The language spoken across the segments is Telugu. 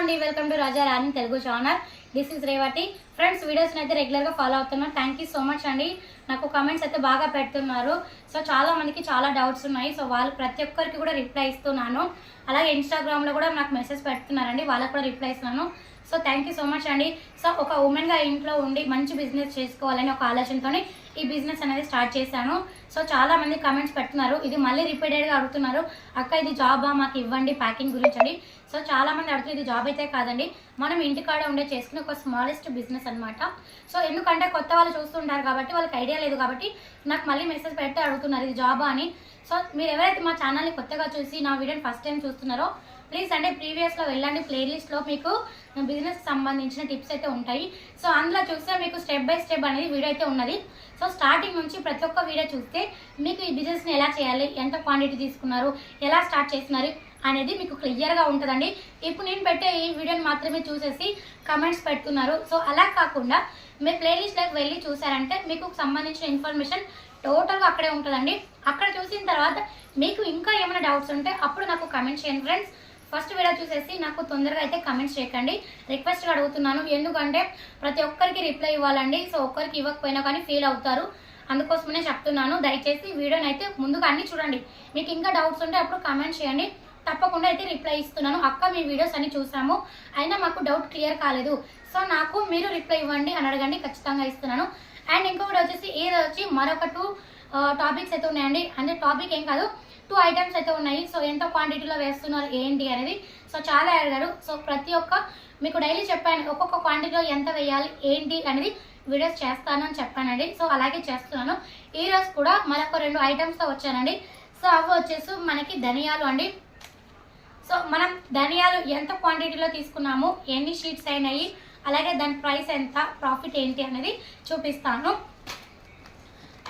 అండి, welcome to Raja Rani Telugu channel. This is Revathi. Friends, వీడియోస్ని అయితే రెగ్యులర్గా ఫాలో అవుతున్నాను. థ్యాంక్ యూ సో మచ్ అండి. నాకు కామెంట్స్ అయితే బాగా పెడుతున్నారు. సో చాలా మందికి చాలా డౌట్స్ ఉన్నాయి. సో వాళ్ళు ప్రతి ఒక్కరికి కూడా రిప్లై ఇస్తున్నాను. అలాగే ఇన్స్టాగ్రామ్లో కూడా నాకు మెసేజ్ పెడుతున్నారండి, వాళ్ళకు కూడా రిప్లై ఇస్తున్నాను. So thank you so much అండి. సో ఒక ఉమెన్గా ఇంట్లో ఉండి మంచి బిజినెస్ చేసుకోవాలని ఒక ఆలోచనతోనే ఈ బిజినెస్ అనేది స్టార్ట్ చేశాను. సో చాలా మంది కమెంట్స్ పెడుతున్నారు, ఇది మళ్ళీ రిపీటెడ్గా అడుగుతున్నారు, అక్క ఇది జాబా, మాకు ఇవ్వండి ప్యాకింగ్ గురించి అండి. సో చాలా మంది అడుగుతారు, ఇది జాబ్ అయితే కాదండి, మనం ఇంటికాడ ఉండే చేసుకునే ఒక స్మాలెస్ట్ బిజినెస్ అనమాట. సో ఎందుకంటే కొత్త వాళ్ళు చూస్తుంటారు కాబట్టి వాళ్ళకి ఐడియా లేదు కాబట్టి నాకు మళ్ళీ మెసేజ్ పెడితే అడుగుతున్నారు ఇది జాబా అని. సో మీరు ఎవరైతే మా ఛానల్ని కొత్తగా చూసి నా వీడియోని ఫస్ట్ టైం చూస్తున్నారో ప్లీజ్ అంటే ప్రీవియస్లో వెళ్ళండి, ప్లేలిస్ట్లో మీకు బిజినెస్ సంబంధించిన టిప్స్ అయితే ఉంటాయి. సో అందులో చూస్తే మీకు స్టెప్ బై స్టెప్ అనేది వీడియో అయితే ఉన్నది. సో స్టార్టింగ్ నుంచి ప్రతి ఒక్క వీడియో చూస్తే మీకు ఈ బిజినెస్ని ఎలా చేయాలి, ఎంత క్వాంటిటీ తీసుకున్నారు, ఎలా స్టార్ట్ చేస్తున్నారు అనేది మీకు క్లియర్గా ఉంటుందండి. ఇప్పుడు నేను పెట్టే ఈ వీడియోని మాత్రమే చూసేసి కమెంట్స్ పెడుతున్నారు. సో అలా కాకుండా మీరు ప్లేలిస్ట్లోకి వెళ్ళి చూసారంటే మీకు సంబంధించిన ఇన్ఫర్మేషన్ టోటల్గా అక్కడే ఉంటుందండి. అక్కడ చూసిన తర్వాత మీకు ఇంకా ఏమైనా డౌట్స్ ఉంటే అప్పుడు నాకు కమెంట్ చేయండి ఫ్రెండ్స్. ఫస్ట్ వీడియో చూసేసి నాకు తొందరగా అయితే కమెంట్స్ చేయకండి, రిక్వెస్ట్గా అడుగుతున్నాను. ఎందుకంటే ప్రతి ఒక్కరికి రిప్లై ఇవ్వాలండి. సో ఒక్కరికి ఇవ్వకపోయినా కానీ ఫీల్ అవుతారు, అందుకోసమనే చెప్తున్నాను. దయచేసి వీడియోని అయితే ముందుగా అన్ని చూడండి. మీకు ఇంకా డౌట్స్ ఉంటే అప్పుడు కమెంట్ చేయండి, తప్పకుండా అయితే రిప్లై ఇస్తున్నాను. అక్క మీ వీడియోస్ అన్ని చూసాము, అయినా మాకు డౌట్ క్లియర్ కాలేదు, సో నాకు మీరు రిప్లై ఇవ్వండి అని అడగండి, ఖచ్చితంగా ఇస్తున్నాను. అండ్ ఇంకొకటి వచ్చేసి ఏదో వచ్చి మరొక 2 టాపిక్స్ అయితే ఉన్నాయండి. అంటే టాపిక్ ఏం కాదు, 2 ఐటమ్స్ అయితే ఉన్నాయి. సో ఎంత క్వాంటిటీలో వేస్తున్నారు ఏంటి అనేది సో చాలా అడిగారు. సో ప్రతి ఒక్క మీకు డైలీ చెప్పాను, ఒక్కొక్క క్వాంటిటీలో ఎంత వేయాలి ఏంటి అనేది వీడియోస్ చేస్తాను అని చెప్పానండి. సో అలాగే చేస్తున్నాను. ఈరోజు కూడా మరొక 2 ఐటమ్స్తో వచ్చానండి. సో అవి వచ్చేసి మనకి ధనియాలు అండి. సో మనం ధనియాలు ఎంత క్వాంటిటీలో తీసుకున్నాము, ఎన్ని షీట్స్ అయినాయి, అలాగే దాని ప్రైస్ ఎంత, ప్రాఫిట్ ఏంటి అనేది చూపిస్తాను.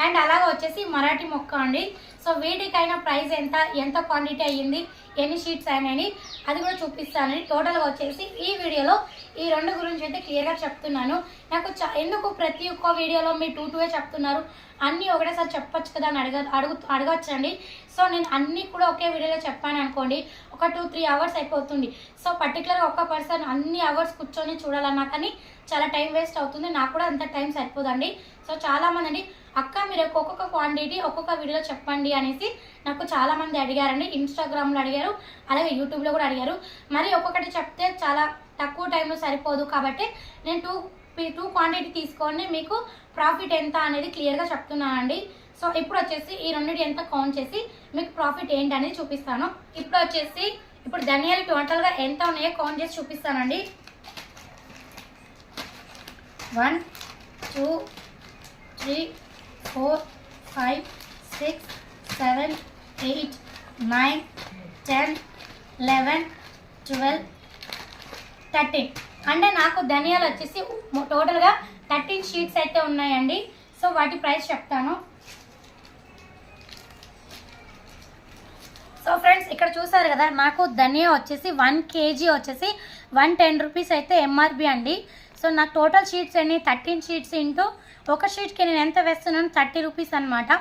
అండ్ అలాగే వచ్చేసి మరాఠీ మొక్క అండి. సో వీటికైనా ప్రైస్ ఎంత క్వాంటిటీ అయ్యింది, ఎన్ని షీట్స్ అయినాయి అది కూడా చూపిస్తానండి. టోటల్గా వచ్చేసి ఈ వీడియోలో ఈ 2 గురించి అయితే క్లియర్గా చెప్తున్నాను. నాకు ఎందుకు ప్రతి ఒక్క వీడియోలో మీరు 2 చెప్తున్నారు, అన్నీ ఒకటేసారి చెప్పొచ్చు కదా అని అడగచ్చండి. సో నేను అన్నీ కూడా ఒకే వీడియోలో చెప్పాను అనుకోండి, ఒక 2-3 అవర్స్ అయిపోతుంది. సో పర్టికులర్గా ఒక్క పర్సన్ అన్ని అవర్స్ కూర్చొని చూడాలన్నా కానీ చాలా టైం వేస్ట్ అవుతుంది, నాకు కూడా అంత టైం సరిపోదండి. సో చాలామంది అండి, అక్క మీరు ఒక్కొక్క క్వాంటిటీ ఒక్కొక్క వీడియోలో చెప్పండి అనేసి నాకు చాలామంది అడిగారండి. ఇన్స్టాగ్రామ్లో అడిగారు, అలాగే యూట్యూబ్లో కూడా అడిగారు. మరి ఒక్కొక్కటి చెప్తే చాలా తక్కువ టైంలో సరిపోదు కాబట్టి నేను 2 క్వాంటిటీ తీసుకొని మీకు ప్రాఫిట్ ఎంత అనేది క్లియర్గా చెప్తున్నానండి. సో ఇప్పుడు వచ్చేసి ఈ 2 ఎంత కౌంట్ చేసి మీకు ప్రాఫిట్ ఏంటి అనేది చూపిస్తాను. ఇప్పుడు ధనియాలు టోటల్గా ఎంత ఉన్నాయో కౌంట్ చేసి చూపిస్తానండి. 1 2 3 4 5 6 7 8 9 10 11 12 13 అంటే నాకు ధనియాలు వచ్చేసి టోటల్గా 13 షీట్స్ అయితే ఉన్నాయండి. సో వాటి ప్రైస్ చెప్తాను. సో ఫ్రెండ్స్, ఇక్కడ చూసారు కదా, నాకు ధనియా వచ్చేసి 1 kg వచ్చేసి 110 రూపీస్ అయితే ఎంఆర్పి అండి. సో నాకు టోటల్ షీట్స్ అన్ని 13 షీట్స్ ఇంటూ ఒక షీట్కి నేను ఎంత వేస్తున్నాను 30 రూపీస్ అనమాట.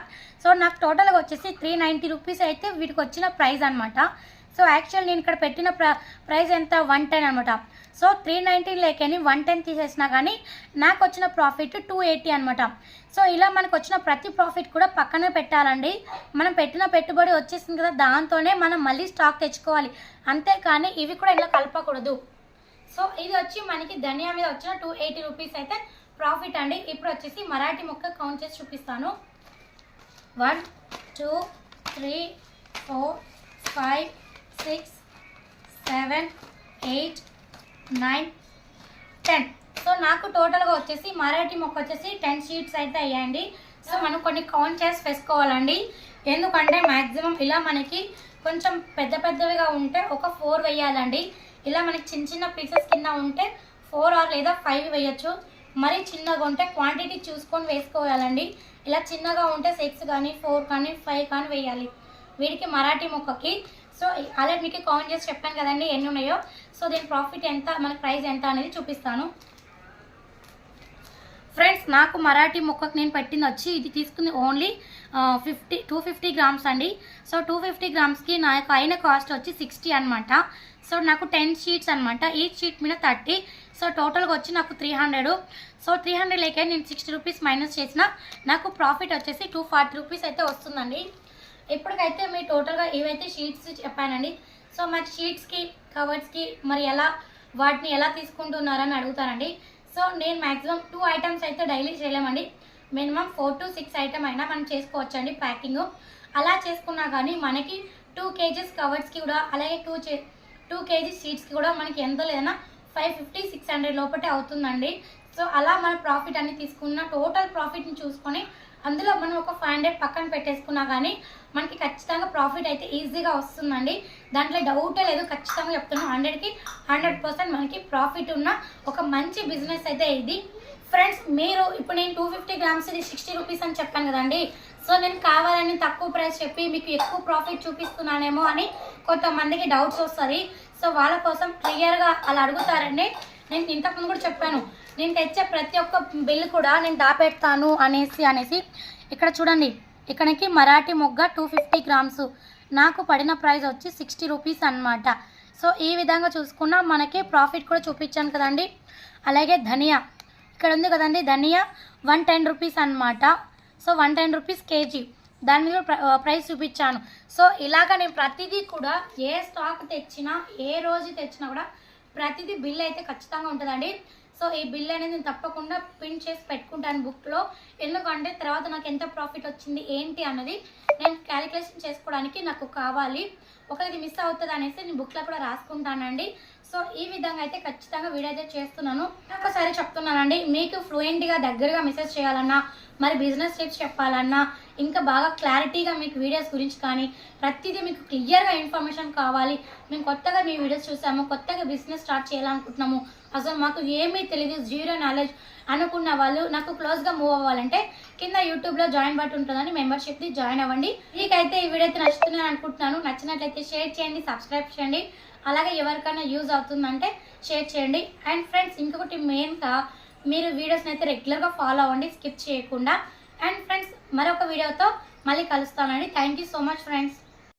సో నాకు టోటల్గా వచ్చేసి 390 రూపీస్ అయితే వీటికి వచ్చిన ప్రైస్ అనమాట. సో యాక్చువల్ నేను ఇక్కడ పెట్టిన ప్రైస్ ఎంత 110 అనమాట. సో 390 లేకని 110 తీసేసినా కానీ నాకు వచ్చిన ప్రాఫిట్ 280 అనమాట. సో ఇలా మనకు వచ్చిన ప్రతి ప్రాఫిట్ కూడా పక్కనే పెట్టాలండి. మనం పెట్టిన పెట్టుబడి వచ్చేసింది కదా, దాంతోనే మనం మళ్ళీ స్టాక్ తెచ్చుకోవాలి, అంతేకాని ఇవి కూడా ఇలా కలపకూడదు. సో ఇది వచ్చి మనకి ధనియా మీద వచ్చిన 280 రూపీస్ అయితే ప్రాఫిట్ అండి. ఇప్పుడు వచ్చేసి మరాఠీ మొక్క కౌంట్ చేసి చూపిస్తాను. 1 2 3 4 5 6 7 8 9 10. సో నాకు టోటల్గా వచ్చేసి మరాఠీ మొక్క వచ్చేసి 10 షీట్స్ అయితే అయ్యాయండి. సో మనం కొన్ని కౌంట్ చేసి వేసుకోవాలండి. ఎందుకంటే మ్యాక్సిమం ఇలా మనకి కొంచెం పెద్దవిగా ఉంటే ఒక 4 వేయాలండి. ఇలా మనకి చిన్న పీసెస్ కింద ఉంటే 4 లేదా 5 వేయచ్చు. మరీ చిన్నగా ఉంటే క్వాంటిటీ చూసుకొని వేసుకోవాలండి. ఇలా చిన్నగా ఉంటే 6 కానీ 4 కానీ 5 కానీ వేయాలి వీడికి మరాఠీ మొక్కకి. సో అలా మీకు కౌంట్ చేసి చెప్పాను కదండి ఎన్ని ఉన్నాయో. సో దీని ప్రాఫిట్ ఎంత, మన ప్రైస్ ఎంత అనేది చూపిస్తాను. ఫ్రెండ్స్, నాకు మరాఠీ మొక్కకు నేను పెట్టింది వచ్చి ఇది తీసుకుంది ఓన్లీ 250 గ్రామ్స్ అండి. సో 250 గ్రామ్స్కి నాకు అయిన కాస్ట్ వచ్చి 60 అనమాట. సో నాకు 10 షీట్స్ అనమాట. ఈచ్ షీట్ మీద 30. సో టోటల్గా వచ్చి నాకు 300. సో 300 లేక నేను 60 రూపీస్ మైనస్ చేసిన నాకు ప్రాఫిట్ వచ్చేసి 240 రూపీస్ అయితే వస్తుందండి. ఇప్పటికైతే మీ టోటల్గా ఏవైతే షీట్స్ చెప్పానండి. సో మరి షీట్స్కి కవర్స్కి మరి వాటిని ఎలా తీసుకుంటున్నారని అడుగుతారండి. సో నేను మ్యాక్సిమం 2 ఐటమ్స్ అయితే డైలీ చేయలేమండి. మినిమం 4 to 6 ఐటమ్ అయినా మనం చేసుకోవచ్చండి ప్యాకింగ్. అలా చేసుకున్నా కానీ మనకి 2 kgs కవర్స్కి కూడా అలాగే 2 kg షీట్స్కి కూడా మనకి ఎంత లేదన్నా 550-600 లోపటే అవుతుందండి. సో అలా మన ప్రాఫిట్ అన్ని తీసుకున్న టోటల్ ప్రాఫిట్ని చూసుకొని అందులో మనం ఒక 500 పక్కన పెట్టేసుకున్నా కానీ మనకి ఖచ్చితంగా ప్రాఫిట్ అయితే ఈజీగా వస్తుందండి. దాంట్లో డౌటే లేదు, ఖచ్చితంగా చెప్తున్నాను. 100కి 100% మనకి ప్రాఫిట్ ఉన్న ఒక మంచి బిజినెస్ అయితే ఇది. ఫ్రెండ్స్ మీరు ఇప్పుడు నేను 250 గ్రామ్స్ ఇది 60 రూపీస్ అని చెప్పాను కదండి. సో నేను కావాలని తక్కువ ప్రైస్ చెప్పి మీకు ఎక్కువ ప్రాఫిట్ చూపిస్తున్నానేమో అని కొంతమందికి డౌట్స్ వస్తుంది. సో వాళ్ళ కోసం క్లియర్గా అలా అడుగుతారండి. నేను ఇంతకుముందు కూడా చెప్పాను, నేను తెచ్చే ప్రతి ఒక్క బిల్ కూడా నేను దాపెడతాను అనేసి ఇక్కడ చూడండి, ఇక్కడికి మరాఠీ మొగ్గ 250 గ్రామ్స్ నాకు పడిన ప్రైస్ వచ్చి 60 రూపీస్ అనమాట. సో ఈ విధంగా చూసుకున్నా మనకి ప్రాఫిట్ కూడా చూపించాను కదండి. అలాగే ధనియా ఇక్కడ ఉంది కదండి, ధనియా 110 రూపీస్ అనమాట. సో 110 రూపీస్ కేజీ, దాని మీద ప్రైస్ చూపించాను. సో ఇలాగ నేను ప్రతిదీ కూడా ఏ స్టాక్ తెచ్చినా ఏ రోజు తెచ్చినా కూడా ప్రతిదీ బిల్ అయితే ఖచ్చితంగా ఉంటుందండి. సో ఈ బిల్ అనేది నేను తప్పకుండా ప్రింట్ చేసి పెట్టుకుంటాను బుక్లో. ఎందుకంటే తర్వాత నాకు ఎంత ప్రాఫిట్ వచ్చింది ఏంటి అన్నది నేను క్యాలిక్యులేషన్ చేసుకోవడానికి నాకు కావాలి. ఒకరికి మిస్ అవుతుంది అనేసి నేను బుక్లో కూడా రాసుకుంటానండి. సో ఈ విధంగా అయితే ఖచ్చితంగా వీడియో అయితే చేస్తున్నాను. ఒకసారి చెప్తున్నానండి, మీకు ఫ్లూయెంట్గా దగ్గరగా మెసేజ్ చేయాలన్నా మరి బిజినెస్ టిప్స్ చెప్పాలన్నా ఇంకా బాగా క్లారిటీగా మీకు వీడియోస్ గురించి కానీ ప్రతిదీ మీకు క్లియర్గా ఇన్ఫర్మేషన్ కావాలి, మేము కొత్తగా మీ వీడియోస్ చూసాము, కొత్తగా బిజినెస్ స్టార్ట్ చేయాలనుకుంటున్నాము, అసలు మాకు ఏమీ తెలియదు, జీరో నాలెడ్జ్ అనుకున్న వాళ్ళు నాకు క్లోజ్గా మూవ్ అవ్వాలంటే కింద యూట్యూబ్లో జాయిన్ బట్ ఉంటుందని మెంబర్షిప్ని జాయిన్ అవ్వండి. మీకైతే ఈ వీడియో అయితే నచ్చుతుందని అనుకుంటున్నాను. నచ్చినట్లయితే షేర్ చేయండి, సబ్స్క్రైబ్ చేయండి. అలాగే ఎవరికైనా యూజ్ అవుతుందంటే షేర్ చేయండి. అండ్ ఫ్రెండ్స్ ఇంకొకటి మెయిన్గా మీరు వీడియోస్ని అయితే రెగ్యులర్గా ఫాలో అవ్వండి స్కిప్ చేయకుండా. అండ్ ఫ్రెండ్స్ మరొక వీడియోతో మళ్ళీ కలుస్తానండి. Thank you so much friends.